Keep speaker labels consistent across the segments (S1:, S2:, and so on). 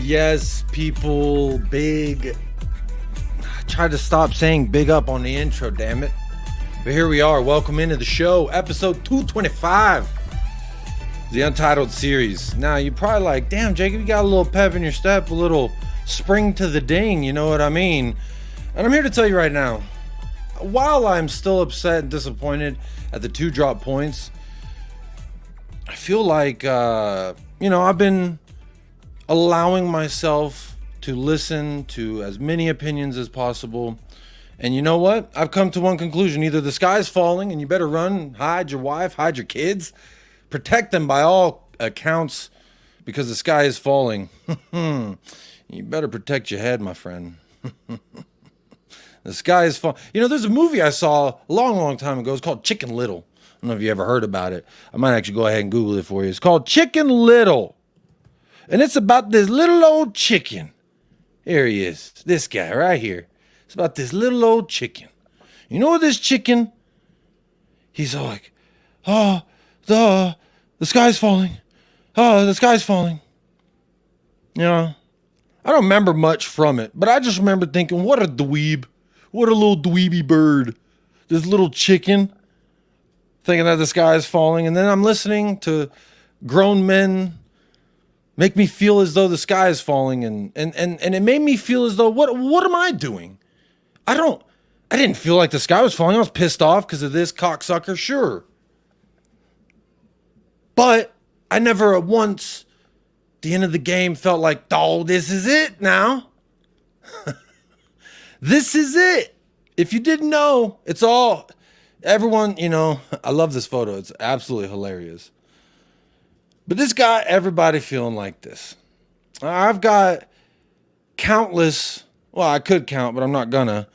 S1: Yes, people, big. I tried to stop saying big up on the intro, damn it. But here we are. Welcome into the show, episode 225, the Untitled series. Now, you're probably like, damn, Jacob, you got a little pep in your step, a little spring to the ding, you know what I mean? And I'm here to tell you right now, while I'm still upset and disappointed at the 2 drop points, I feel like, I've been allowing myself to listen to as many opinions as possible. And you know what? I've come to one conclusion. Either the sky's falling and you better run, hide your wife, hide your kids, protect them by all accounts because the sky is falling. You better protect your head, my friend. The sky is falling. You know, there's a movie I saw a long time ago. It's called Chicken Little. I don't know if you ever heard about it. I might actually go ahead and Google it for you. It's called Chicken Little. And it's about this little old chicken. Here he is. This guy right here. It's about this little old chicken. You know this chicken? He's all like, oh, the sky's falling. Oh, the sky's falling. You know, I don't remember much from it, but I just remember thinking, what a dweeb. What a little dweeby bird. This little chicken. Thinking that the sky is falling. And then I'm listening to grown men make me feel as though the sky is falling. And it made me feel as though, what am I doing? I didn't feel like the sky was falling. I was pissed off because of this cocksucker, sure. But I never at once, at the end of the game, felt like, oh, this is it now. This is it. If you didn't know, it's all, everyone, you know, I love this photo. It's absolutely hilarious. But this got everybody feeling like this. I've got countless, well, I could count, but I'm not gonna,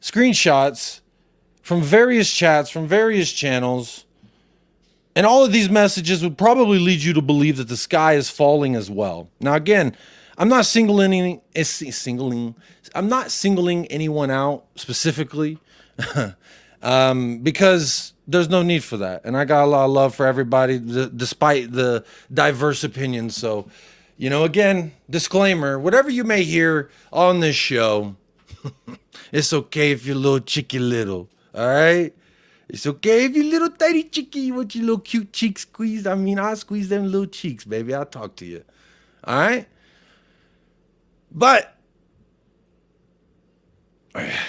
S1: screenshots from various chats, from various channels. And all of these messages would probably lead you to believe that the sky is falling as well. Now, again, I'm not singling anyone out specifically because there's no need for that. And I got a lot of love for everybody despite the diverse opinions. So, you know, again, disclaimer, whatever you may hear on this show, it's okay if you're a little cheeky little, all right? It's okay if you're little tiny cheeky, you want your little cute cheeks squeezed. I mean, I'll squeeze them little cheeks, baby. I'll talk to you, all right? But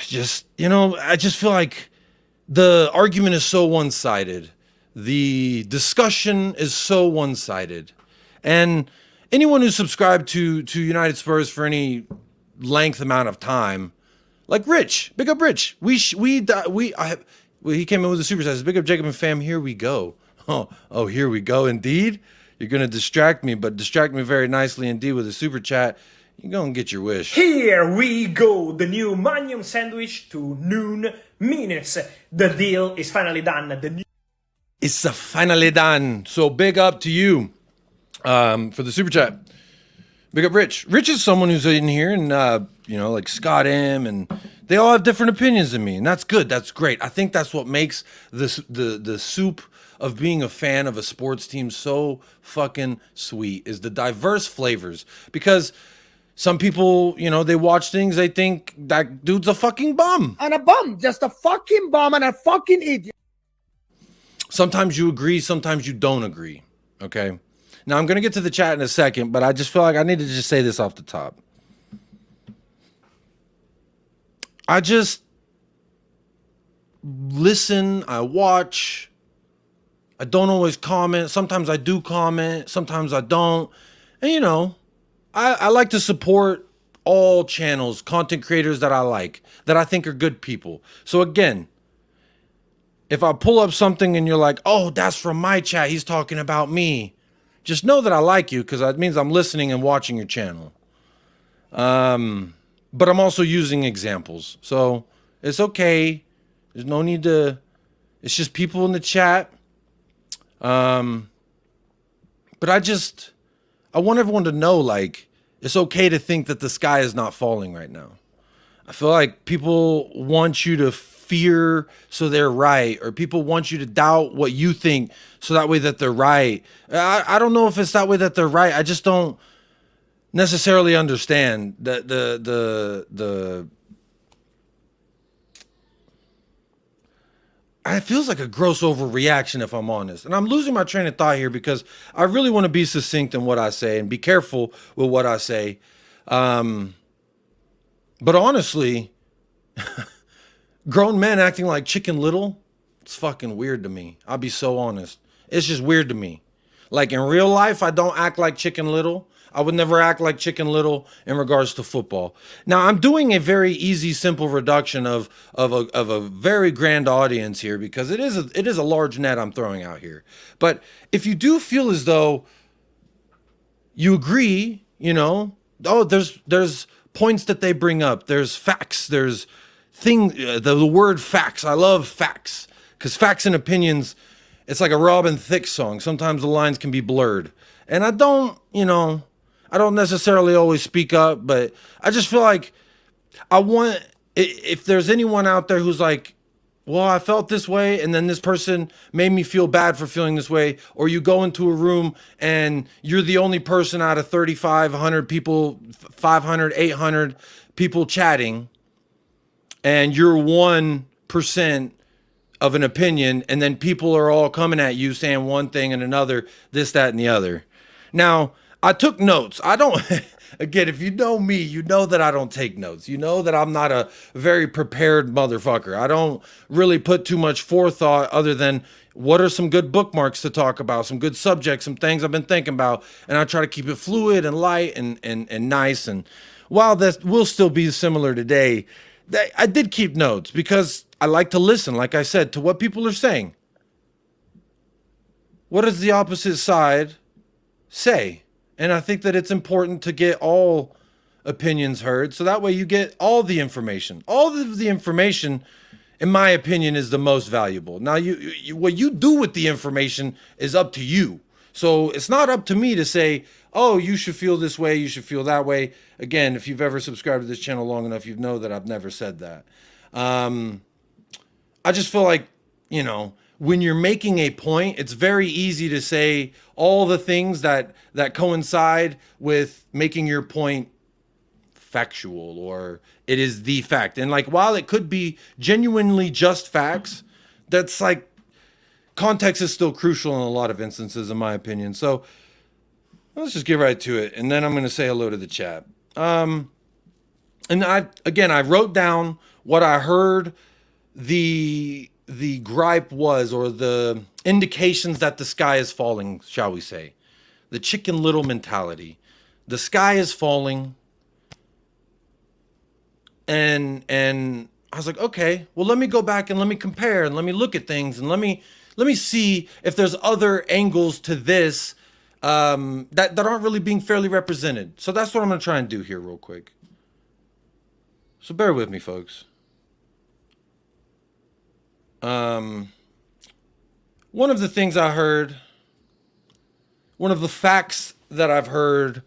S1: just, you know, I just feel like the argument is so one-sided. The discussion is so one-sided. And anyone who's subscribed to United Spurs for any length amount of time, like Rich, big up Rich. He came in with a super size. Big up Jacob and fam. Here we go. Oh, here we go. Indeed, you're gonna distract me, but distract me very nicely indeed with a super chat. You go and get your wish.
S2: Here we go, the new Magnum sandwich to noon minutes. The deal is finally done.
S1: It's finally done. So big up to you for the super chat. Big up Rich. Rich is someone who's in here and, like Scott M. And they all have different opinions than me. And that's good. That's great. I think that's what makes the soup of being a fan of a sports team so fucking sweet is the diverse flavors. Because some people, you know, they watch things, they think that dude's a fucking bum.
S3: And a bum, just a fucking bum and a fucking idiot.
S1: Sometimes you agree, sometimes you don't agree, okay? Now, I'm going to get to the chat in a second, but I just feel like I need to just say this off the top. I just listen, I watch, I don't always comment. Sometimes I do comment, sometimes I don't. And, you know, I like to support all channels, content creators that I like, that I think are good people. So again, if I pull up something and you're like, oh, that's from my chat, he's talking about me, just know that I like you because that means I'm listening and watching your channel. But I'm also using examples. So it's okay. There's no need to, it's just people in the chat. But I want everyone to know, like, it's okay to think that the sky is not falling right now. I feel like people want you to fear so they're right, or people want you to doubt what you think so that way that they're right. I don't know if it's that way that they're right. I just don't. necessarily understand the it feels like a gross overreaction, if I'm honest. And I'm losing my train of thought here because I really want to be succinct in what I say and be careful with what I say. But honestly, grown men acting like Chicken Little, it's fucking weird to me. I'll be so honest. It's just weird to me. Like in real life, I don't act like Chicken Little. I would never act like Chicken Little in regards to football. Now, I'm doing a very easy, simple reduction of a very grand audience here because it is a large net I'm throwing out here. But if you do feel as though you agree, there's points that they bring up, there's facts, there's the word facts. I love facts because facts and opinions. It's like a Robin Thicke song. Sometimes the lines can be blurred, and I don't necessarily always speak up, but I just feel like if there's anyone out there who's like, well, I felt this way, and then this person made me feel bad for feeling this way, or you go into a room and you're the only person out of 3,500 people, 500, 800 people chatting, and you're 1% of an opinion, and then people are all coming at you saying one thing and another, this, that, and the other. Now, I took notes. I don't, again, if you know me, you know that I don't take notes. You know that I'm not a very prepared motherfucker. I don't really put too much forethought other than what are some good bookmarks to talk about, some good subjects, some things I've been thinking about, and I try to keep it fluid and light and nice. And while that will still be similar today, I did keep notes because I like to listen, like I said, to what people are saying. What does the opposite side say? And I think that it's important to get all opinions heard, so that way you get all the information. All of the information, in my opinion, is the most valuable. Now, what you do with the information is up to you. So it's not up to me to say, oh, you should feel this way, you should feel that way. Again, if you've ever subscribed to this channel long enough, you know that I've never said that. I just feel like, when you're making a point, it's very easy to say all the things that coincide with making your point factual, or it is the fact. And like, while it could be genuinely just facts, that's like, context is still crucial in a lot of instances, in my opinion. So let's just get right to it. And then I'm going to say hello to the chat. And I wrote down what I heard the gripe was, or the indications that the sky is falling, shall we say. The Chicken Little mentality. The sky is falling. And I was like, okay, well, let me go back and let me compare and let me look at things and let me see if there's other angles to this that aren't really being fairly represented. So that's what I'm going to try and do here real quick. So bear with me, folks. One of the things I heard, one of the facts that I've heard,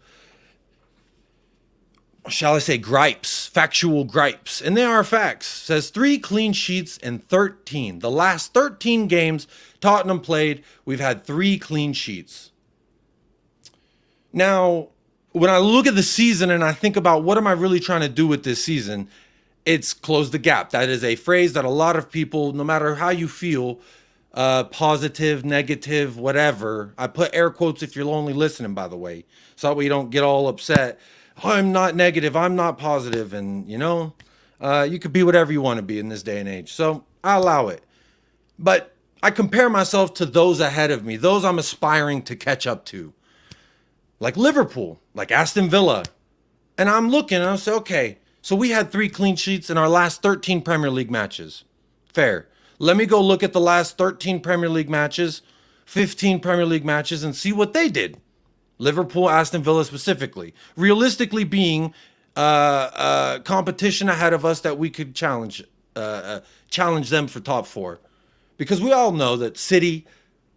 S1: shall I say gripes, factual gripes, and they are facts, says 3 clean sheets in 13. The last 13 games Tottenham played, we've had 3 clean sheets. Now, when I look at the season and I think about what am I really trying to do with this season, it's close the gap. That is a phrase that a lot of people, no matter how you feel, positive, negative, whatever. I put air quotes if you're only listening, by the way. So that way you don't get all upset. Oh, I'm not negative, I'm not positive. And, you could be whatever you want to be in this day and age. So I allow it. But I compare myself to those ahead of me, those I'm aspiring to catch up to. Like Liverpool, like Aston Villa. And I'm looking and I say, okay, so we had 3 clean sheets in our last 13 Premier League matches. Fair. Let me go look at the last 13 Premier League matches, 15 Premier League matches, and see what they did. Liverpool, Aston Villa specifically. Realistically being competition ahead of us that we could challenge them for top 4. Because we all know that City,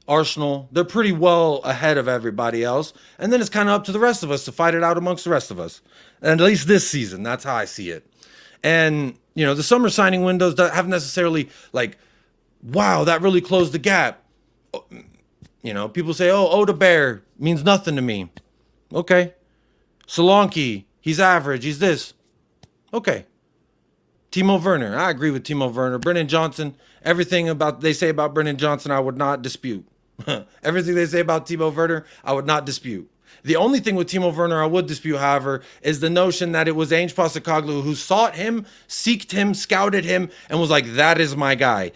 S1: Arsenal, they're pretty well ahead of everybody else. And then it's kind of up to the rest of us to fight it out amongst the rest of us. And at least this season, that's how I see it. And, the summer signing windows that haven't necessarily like, wow, that really closed the gap. People say, oh, Oda Bear means nothing to me. Okay. Solanke, he's average. He's this. Okay. Timo Werner, I agree with Timo Werner. Brennan Johnson, everything about they say about Brennan Johnson, I would not dispute. Everything they say about Timo Werner, I would not dispute. The only thing with Timo Werner I would dispute, however, is the notion that it was ANGE Postecoglou who sought him, seeked him, scouted him, and was like, that is my guy.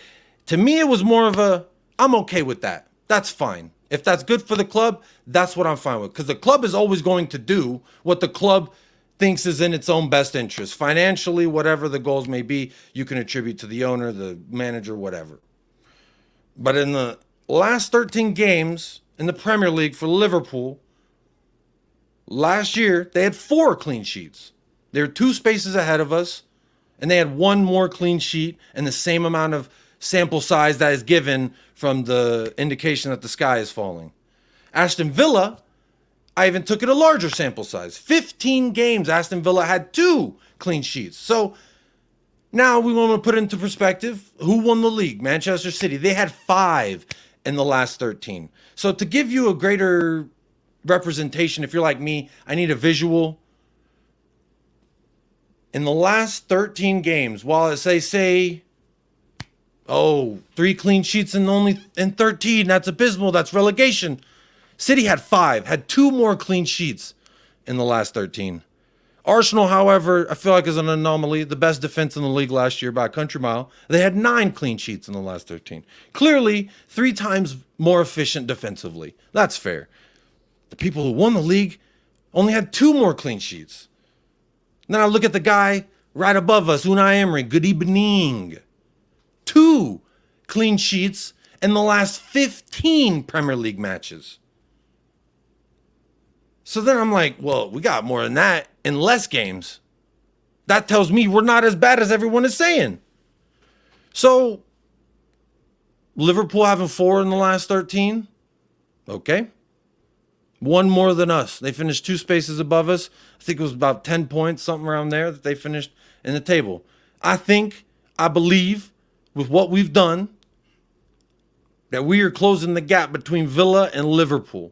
S1: To me, it was more of a, I'm okay with that. That's fine. If that's good for the club, that's what I'm fine with. Because the club is always going to do what the club thinks is in its own best interest. Financially, whatever the goals may be, you can attribute to the owner, the manager, whatever. But in the last 13 games in the Premier League for Liverpool, last year, they had 4 clean sheets. They were 2 spaces ahead of us, and they had 1 more clean sheet and the same amount of sample size that is given from the indication that the sky is falling. Aston Villa, I even took it a larger sample size. 15 games, Aston Villa had 2 clean sheets. So now we want to put it into perspective. Who won the league? Manchester City. They had 5 in the last 13. So to give you a greater representation, if you're like me, I need a visual. In the last 13 games, while it's say 3 clean sheets in 13, that's abysmal, that's relegation. City had 5, had 2 more clean sheets in the last 13. Arsenal, however, I feel like is an anomaly. The best defense in the league last year by a country mile. They had 9 clean sheets in the last 13. Clearly, 3 times more efficient defensively. That's fair. The people who won the league only had 2 more clean sheets. Then I look at the guy right above us, Unai Emery. Good evening. 2 clean sheets in the last 15 Premier League matches. So then I'm like, well, we got more than that in less games. That tells me we're not as bad as everyone is saying. So Liverpool having 4 in the last 13. Okay. 1 more than us. They finished 2 spaces above us. I think it was about 10 points, something around there, that they finished in the table. I believe, with what we've done, that we are closing the gap between Villa and Liverpool.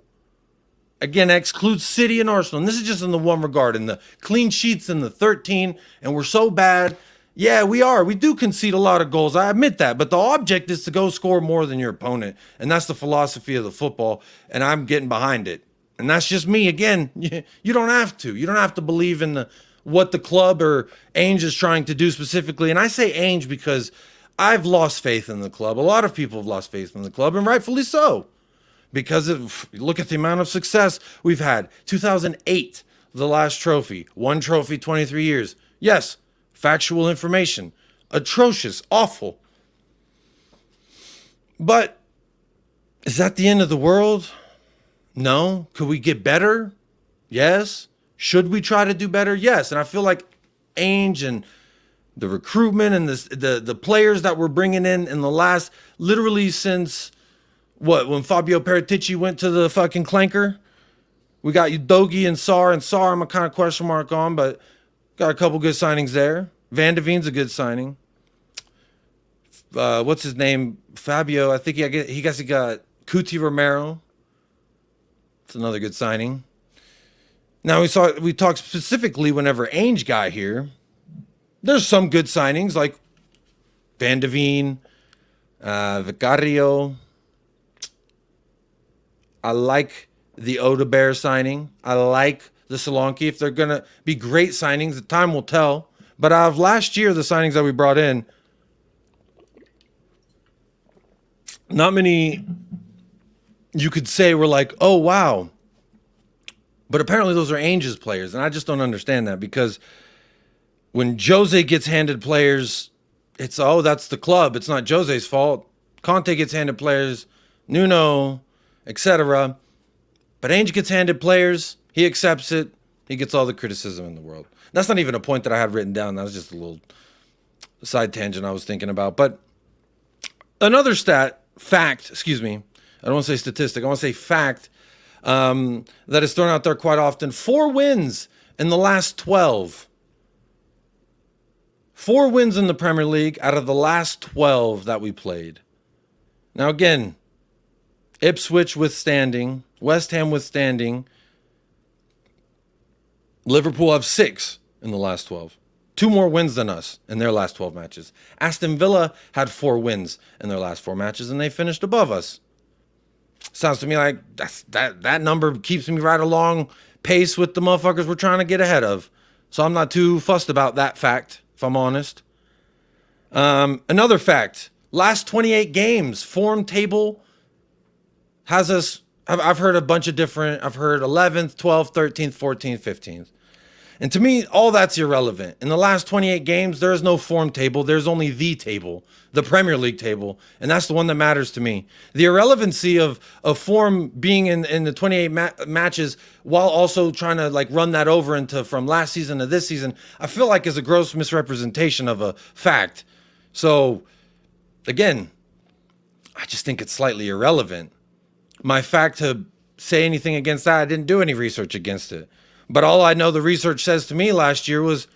S1: Again, that excludes City and Arsenal. And this is just in the one regard, in the clean sheets in the 13, and we're so bad. Yeah, we are. We do concede a lot of goals. I admit that. But the object is to go score more than your opponent. And that's the philosophy of the football, and I'm getting behind it. And that's just me. Again, you don't have to. You don't have to believe in what the club or ANGE is trying to do specifically. And I say ANGE because I've lost faith in the club. A lot of people have lost faith in the club, and rightfully so. Because look at the amount of success we've had. 2008, the last trophy. 1 trophy, 23 years. Yes, factual information. Atrocious, awful. But is that the end of the world? No. Could we get better? Yes. Should we try to do better? Yes. And I feel like ANGE and the recruitment and the players that we're bringing in the last, literally since... when Fabio Paratici went to the fucking clanker? We got Udogie and Sarr I'm a kind of question mark on, but got a couple good signings there. Van de Veen's a good signing. What's his name? Fabio, I think he got Cuti Romero. It's another good signing. Now we talked specifically whenever ANGE got here. There's some good signings like Van de Veen, Vicario. I like the Odebear signing. I like the Solanke. If they're going to be great signings, the time will tell. But out of last year, the signings that we brought in, not many you could say were like, oh, wow. But apparently those are ANGE's players, and I just don't understand that because when Jose gets handed players, it's, oh, that's the club. It's not Jose's fault. Conte gets handed players. Nuno... etc. But ANGE gets handed players. He accepts it. He gets all the criticism in the world. That's not even a point that I had written down. That was just a little side tangent I was thinking about. But another fact, I don't want to say statistic. I want to say fact that is thrown out there quite often. 4 wins in the last 12. 4 wins in the Premier League out of the last 12 that we played. Now, again, Ipswich withstanding, West Ham withstanding, Liverpool have 6 in the last 12. 2 more wins than us in their last 12 matches. Aston Villa had 4 wins in their last 4 matches, and they finished above us. Sounds to me like that number keeps me right along pace with the motherfuckers we're trying to get ahead of. So I'm not too fussed about that fact, if I'm honest. Another fact, last 28 games, form table has us, I've heard a bunch of different, I've heard 11th, 12th, 13th, 14th, 15th. And to me, all that's irrelevant. In the last 28 games, there is no form table. There's only the table, the Premier League table. And that's the one that matters to me. The irrelevancy of form being in the 28 matches while also trying to like run that over into from last season to this season, I feel like is a gross misrepresentation of a fact. So, again, I just think it's slightly irrelevant. My fact to say anything against that, I didn't do any research against it. But all I know the research says to me last year was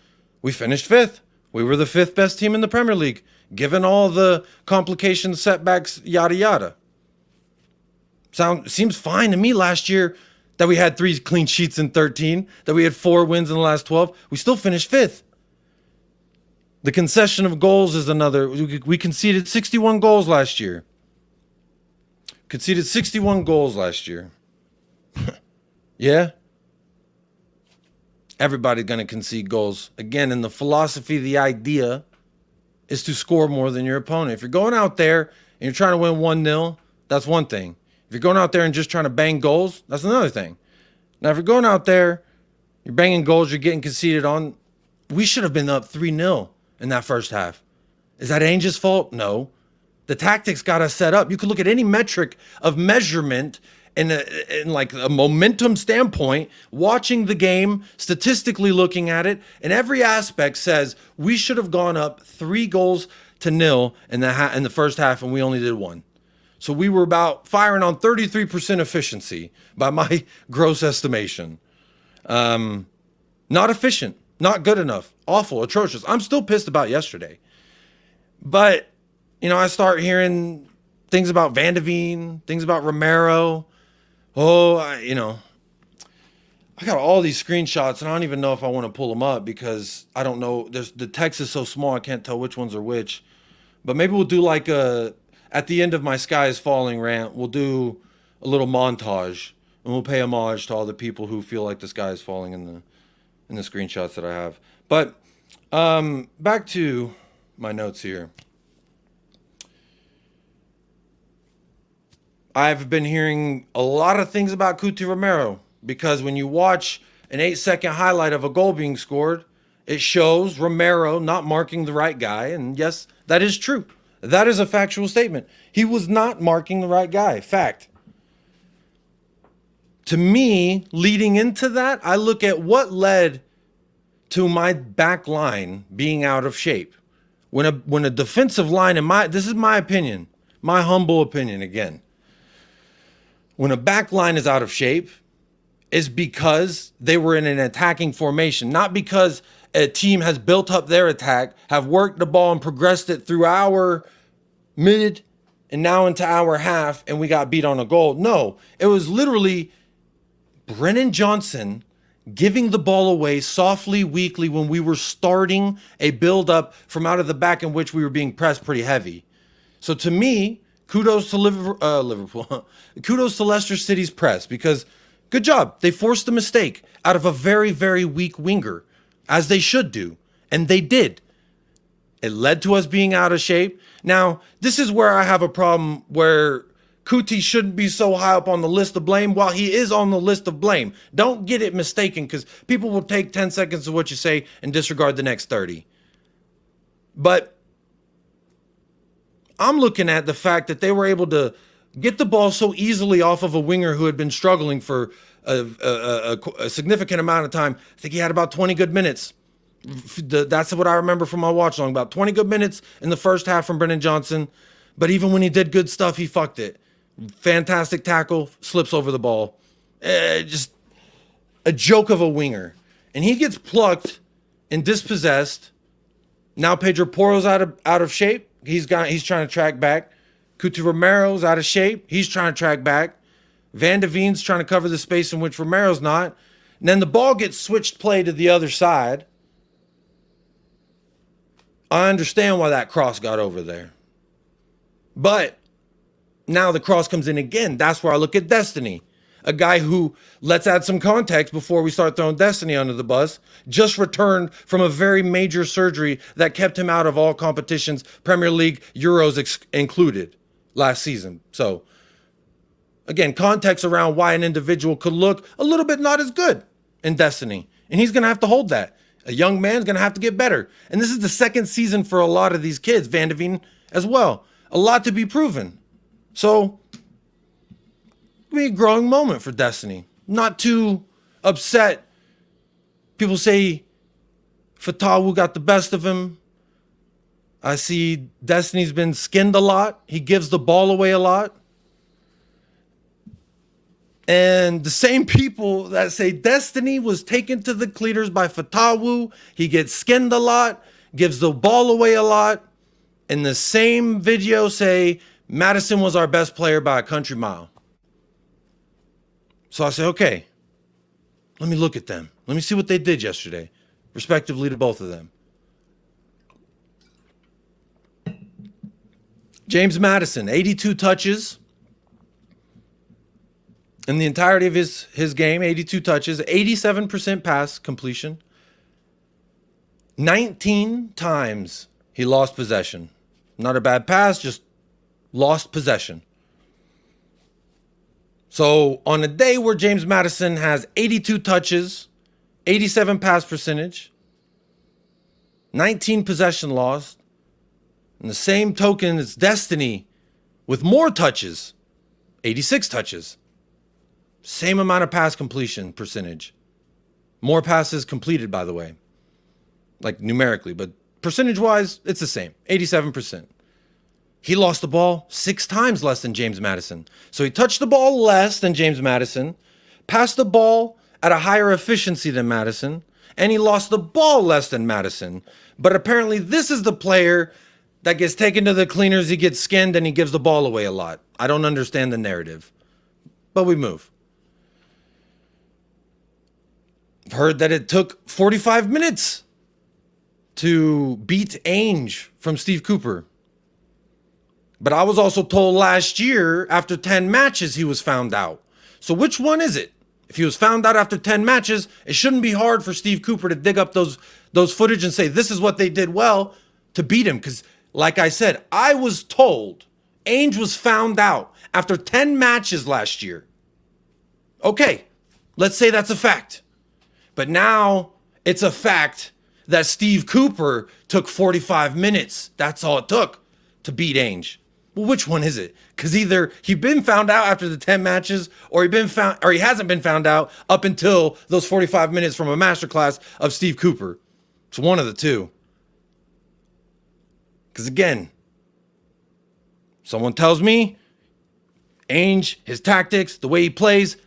S1: we finished 5th. We were the 5th best team in the Premier League, given all the complications, setbacks, yada, yada. Seems fine to me last year that we had 3 clean sheets in 13, that we had 4 wins in the last 12. We still finished 5th. The concession of goals is another. We conceded 61 goals last year. Conceded 61 goals last year. Yeah? Everybody's going to concede goals. Again, in the philosophy, the idea is to score more than your opponent. If you're going out there and you're trying to win 1-0, that's one thing. If you're going out there and just trying to bang goals, that's another thing. Now, if you're going out there, you're banging goals, you're getting conceded on, we should have been up 3-0 in that first half. Is that ANGE's fault? No. The tactics got us set up. You could look at any metric of measurement in like a momentum standpoint, watching the game, statistically looking at it, and every aspect says we should have gone up 3-0 in the first half, and we only did 1. So we were about firing on 33% efficiency by my gross estimation. Not efficient, not good enough, awful, atrocious. I'm still pissed about yesterday. But, you know, I start hearing things about Van de Ven, things about Romero. Oh, I got all these screenshots, and I don't even know if I want to pull them up because I don't know. The text is so small, I can't tell which ones are which. But maybe we'll do like at the end of my Sky is Falling rant, we'll do a little montage, and we'll pay homage to all the people who feel like the sky is falling in the screenshots that I have. But back to my notes here. I've been hearing a lot of things about Romero because when you watch an 8-second highlight of a goal being scored, it shows Romero not marking the right guy. And yes, that is true. That is a factual statement. He was not marking the right guy. Fact. To me, leading into that, I look at what led to my back line being out of shape. When a defensive line, this is my opinion, my humble opinion again. When a back line is out of shape, is because they were in an attacking formation, not because a team has built up their attack, have worked the ball and progressed it through our mid and now into our half, and we got beat on a goal. No, it was literally Brennan Johnson giving the ball away softly, weakly when we were starting a build-up from out of the back in which we were being pressed pretty heavy. So to me, kudos to Liverpool. Kudos to Leicester City's press because good job. They forced a mistake out of a very, very weak winger, as they should do. And they did. It led to us being out of shape. Now, this is where I have a problem where Kuti shouldn't be so high up on the list of blame while he is on the list of blame. Don't get it mistaken because people will take 10 seconds of what you say and disregard the next 30. But I'm looking at the fact that they were able to get the ball so easily off of a winger who had been struggling for a significant amount of time. I think he had about 20 good minutes. That's what I remember from my watch long. About 20 good minutes in the first half from Brennan Johnson. But even when he did good stuff, he fucked it. Fantastic tackle, slips over the ball. Just a joke of a winger. And he gets plucked and dispossessed. Now Pedro Porro's out of shape. He's trying to track back. Romero's out of shape. He's trying to track back. Van de Ven's trying to cover the space in which Romero's not. And then the ball gets switched play to the other side. I understand why that cross got over there. But now the cross comes in again. That's where I look at Destiny. A guy who, let's add some context before we start throwing Destiny under the bus, just returned from a very major surgery that kept him out of all competitions, Premier League, Euros included, last season. So, again, context around why an individual could look a little bit not as good in Destiny. And he's going to have to hold that. A young man's going to have to get better. And this is the second season for a lot of these kids, Van de Ven as well. A lot to be proven. So, it'll be a growing moment for Destiny. Not too upset. People say Fatawu got the best of him. I see Destiny's been skinned a lot. He gives the ball away a lot. And the same people that say Destiny was taken to the cleaters by Fatawu, he gets skinned a lot, gives the ball away a lot, in the same video say Maddison was our best player by a country mile. So I say, okay, let me look at them. Let me see what they did yesterday, respectively to both of them. James Maddison, 82 touches. In the entirety of his game, 82 touches, 87% pass completion. 19 times he lost possession. Not a bad pass, just lost possession. So on a day where James Maddison has 82 touches, 87 pass percentage, 19 possession lost, and the same token as Destiny with more touches, 86 touches. Same amount of pass completion percentage. More passes completed, by the way. Like numerically, but percentage-wise, it's the same. 87%. He lost the ball 6 times less than James Maddison. So he touched the ball less than James Maddison, passed the ball at a higher efficiency than Maddison, and he lost the ball less than Maddison. But apparently this is the player that gets taken to the cleaners, he gets skinned, and he gives the ball away a lot. I don't understand the narrative. But we move. I've heard that it took 45 minutes to beat ANGE from Steve Cooper. But I was also told last year, after 10 matches, he was found out. So which one is it? If he was found out after 10 matches, it shouldn't be hard for Steve Cooper to dig up those footage and say, this is what they did well to beat him. Because like I said, I was told ANGE was found out after 10 matches last year. Okay, let's say that's a fact. But now it's a fact that Steve Cooper took 45 minutes. That's all it took to beat ANGE. Well, which one is it? Because either he'd been found out after the 10 matches, or he hasn't been found out up until those 45 minutes from a masterclass of Steve Cooper. It's one of the two. Because again, someone tells me ANGE, his tactics, the way he plays,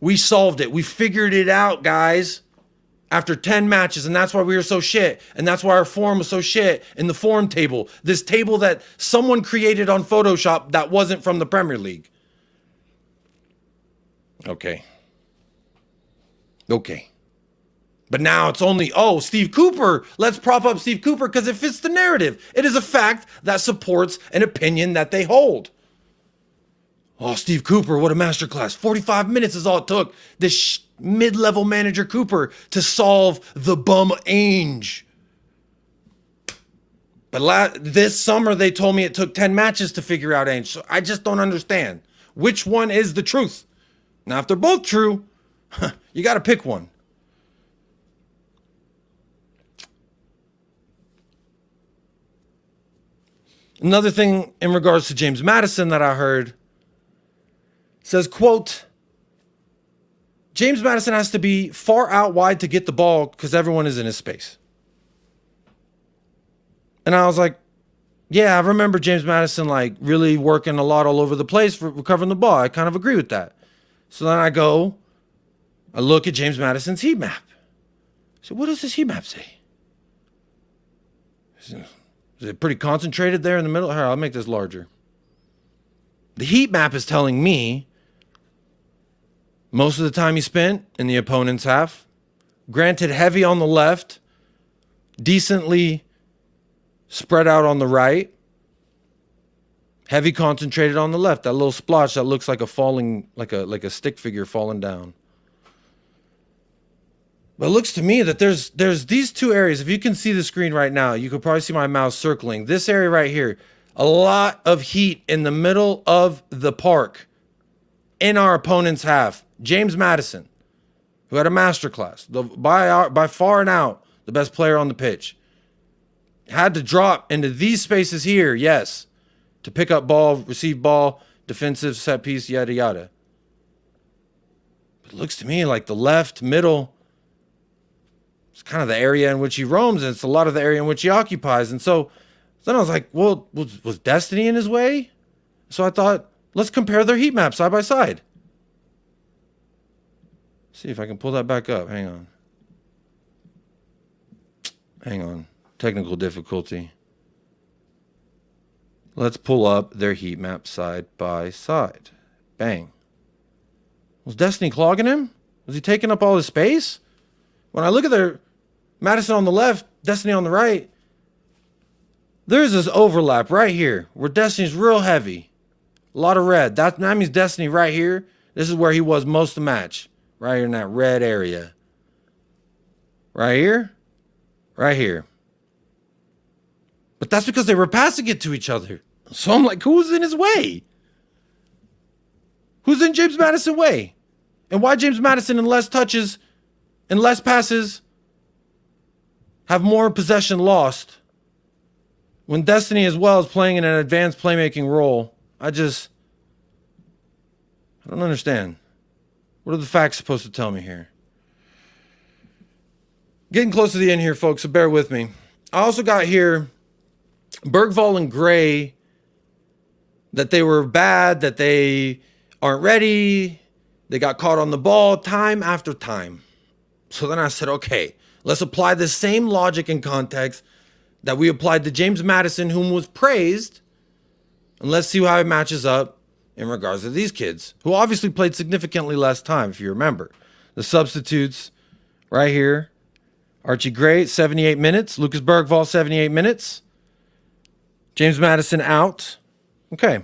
S1: we solved it. We figured it out, guys, after 10 matches, and that's why we were so shit, and that's why our form was so shit in the form table. This table that someone created on Photoshop that wasn't from the Premier League. Okay. But now it's only, Steve Cooper. Let's prop up Steve Cooper because it fits the narrative. It is a fact that supports an opinion that they hold. Oh, Steve Cooper, what a masterclass. 45 minutes is all it took. This mid-level manager Cooper to solve the bum ANGE. But this summer, they told me it took 10 matches to figure out ANGE. So I just don't understand. Which one is the truth? Now, if they're both true, you got to pick one. Another thing in regards to James Maddison that I heard says, quote, James Maddison has to be far out wide to get the ball because everyone is in his space. And I was like, yeah, I remember James Maddison like really working a lot all over the place for recovering the ball. I kind of agree with that. So then I look at James Maddison's heat map. So what does this heat map say? Is it pretty concentrated there in the middle? Here, I'll make this larger. The heat map is telling me Most of the time he spent in the opponent's half. Granted, heavy on the left, decently spread out on the right. Heavy concentrated on the left. That little splotch that looks like a falling, like a stick figure falling down. But it looks to me that there's these two areas. If you can see the screen right now, you could probably see my mouse circling. This area right here, a lot of heat in the middle of the park in our opponent's half. James Maddison, who had a masterclass, by far and out the best player on the pitch, had to drop into these spaces here, yes, to pick up ball, receive ball, defensive set piece, yada yada. But it looks to me like the left middle, it's kind of the area in which he roams, and it's a lot of the area in which he occupies. And so then I was like, well, was Destiny in his way? So I thought, let's compare their heat map side by side. See if I can pull that back up. Hang on. Technical difficulty. Let's pull up their heat map side by side. Bang. Was Destiny clogging him? Was he taking up all his space? When I look at their Maddison on the left, Destiny on the right, there's this overlap right here where Destiny's real heavy. A lot of red. That means Destiny right here. This is where he was most of the match. Right here in that red area. Right here. Right here. But that's because they were passing it to each other. So I'm like, who's in his way? Who's in James Maddison's way? And why James Maddison in less touches and less passes have more possession lost when Destiny as well is playing in an advanced playmaking role? I don't understand. What are the facts supposed to tell me here? Getting close to the end here, folks, so bear with me. I also got here Bergvall and Gray, that they were bad, that they aren't ready, they got caught on the ball time after time. So then I said, okay, let's apply the same logic and context that we applied to James Maddison, whom was praised, and let's see how it matches up in regards to these kids, who obviously played significantly less time, if you remember. The substitutes right here. Archie Gray, 78 minutes. Lucas Bergvall, 78 minutes. James Maddison out. Okay.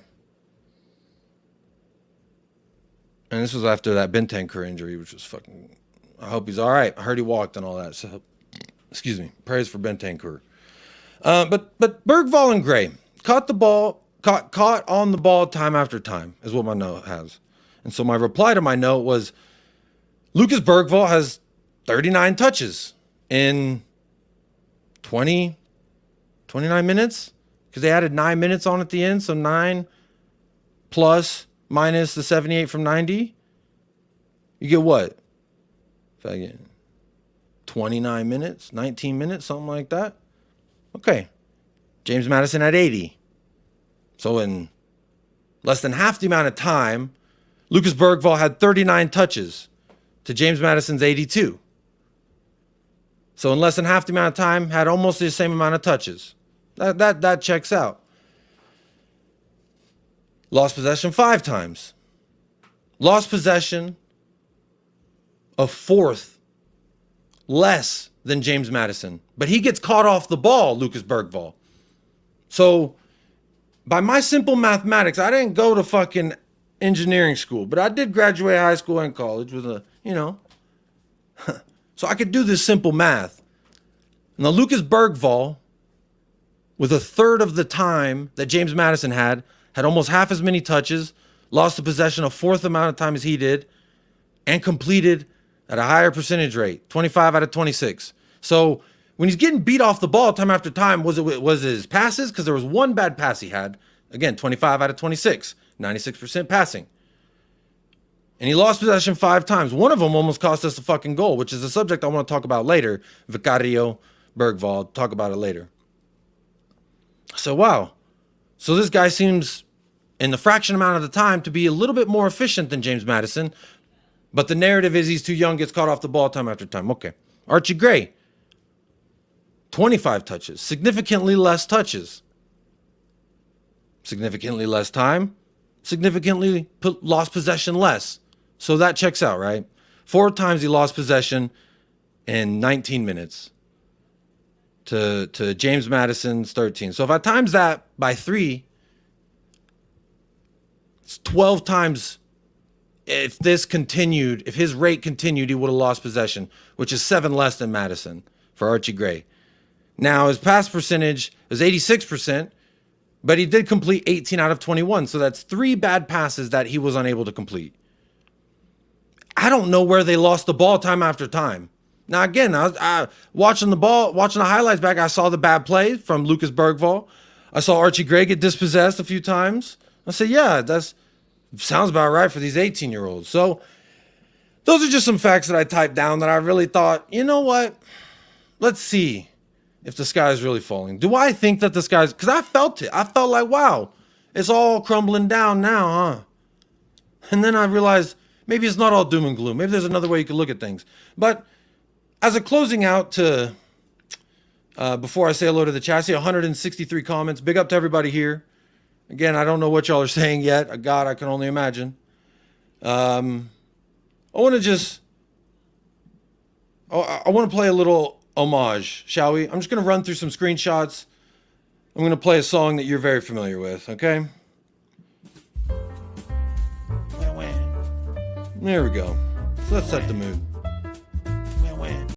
S1: And this was after that Bentancur injury, which was fucking... I hope he's all right. I heard he walked and all that. So, excuse me. Praise for Bentancur. But Bergvall and Gray caught the ball... Caught on the ball time after time is what my note has. And so my reply to my note was, Lucas Bergvall has 39 touches in 29 minutes, because they added 9 minutes on at the end. So 9 plus minus the 78 from 90. You get what? If I get 29 minutes, 19 minutes, something like that. Okay. James Maddison at 80. So in less than half the amount of time, Lucas Bergvall had 39 touches to James Maddison's 82. So in less than half the amount of time, had almost the same amount of touches. That checks out. Lost possession 5 times. Lost possession a fourth less than James Maddison. But he gets caught off the ball, Lucas Bergvall. So by my simple mathematics, I didn't go to fucking engineering school, but I did graduate high school and college with a, so I could do this simple math. Now, Lucas Bergvall, with a third of the time that James Maddison had almost half as many touches, lost the possession a fourth amount of time as he did, and completed at a higher percentage rate, 25 out of 26. So when he's getting beat off the ball time after time, was it his passes? Because there was one bad pass he had. Again, 25 out of 26, 96% passing. And he lost possession 5 times. One of them almost cost us a fucking goal, which is a subject I want to talk about later. Vicario, Bergvall, talk about it later. So, wow. So this guy seems, in the fraction amount of the time, to be a little bit more efficient than James Maddison. But the narrative is he's too young, gets caught off the ball time after time. Okay. Archie Gray, 25 touches, significantly less touches, significantly less time, significantly lost possession less, So that checks out, right? 4 times he lost possession in 19 minutes to James Madison's 13. So if I times that by 3, it's 12 times. If his rate continued, he would have lost possession, which is 7 less than Madison for Archie Gray. Now, his pass percentage is 86%, but he did complete 18 out of 21. So that's 3 bad passes that he was unable to complete. I don't know where they lost the ball time after time. Now, again, I watching the highlights back, I saw the bad play from Lucas Bergvall. I saw Archie Gray get dispossessed a few times. I said, yeah, that sounds about right for these 18-year-olds. So those are just some facts that I typed down that I really thought, you know what? Let's see if the sky is really falling. Do I think that the sky's... Because I felt it. I felt like, wow, it's all crumbling down now, huh? And then I realized maybe it's not all doom and gloom. Maybe there's another way you could look at things. But as a closing out to... before I say hello to the chat, I see 163 comments. Big up to everybody here. Again, I don't know what y'all are saying yet. God, I can only imagine. I want to just... I want to play a little homage, shall we? I'm just going to run through some screenshots. I'm going to play a song that you're very familiar with, okay? There we go. So let's set the mood.